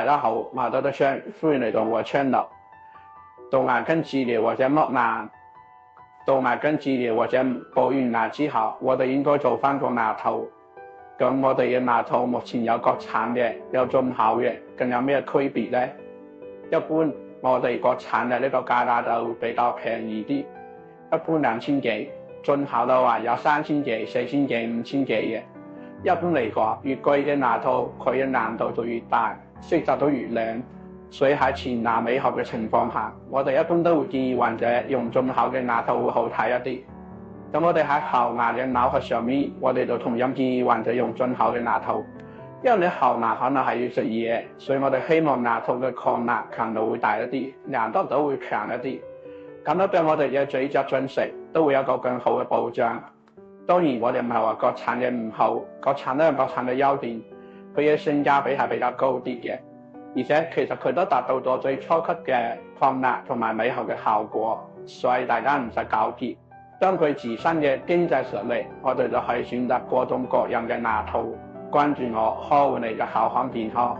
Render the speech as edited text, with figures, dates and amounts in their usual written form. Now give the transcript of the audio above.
大家好，馬多德商，歡迎嚟到我嘅 channel。到牙根治療或者剝牙，到牙根治療或者補完牙之後，我哋應該做翻個牙套。咁我哋嘅牙套目前有國產嘅，有進口嘅，咁有咩區別呢？一般我哋國產嘅呢個價格就會比較便宜啲，一般2000幾，進口嘅話有3000幾、4000幾、5000幾嘅。一般嚟講，越貴嘅牙套，佢嘅難度就越大，色澤都越靚。所以喺前牙美合嘅情況下，我哋一般都會建議患者用進口嘅牙套會好睇一啲。咁我哋喺後牙嘅咬合上面，我哋就同樣建議患者用進口嘅牙套，因為你後牙可能係要食嘢，所以我哋希望牙套嘅抗牙強度會大一啲，硬度都會強一啲，咁樣對我哋嘅咀嚼進食都會有一個更好嘅保障。當然我哋唔係話國產嘅唔好，國產都有國產嘅優點，佢嘅性價比係比較高啲嘅，而且其實佢都達到咗最初級嘅抗牙同埋美合嘅效果，所以大家唔使糾結。當佢自身嘅經濟實力，我哋就可以選擇各種各樣嘅牙套。關注我，呵護你嘅口腔健康。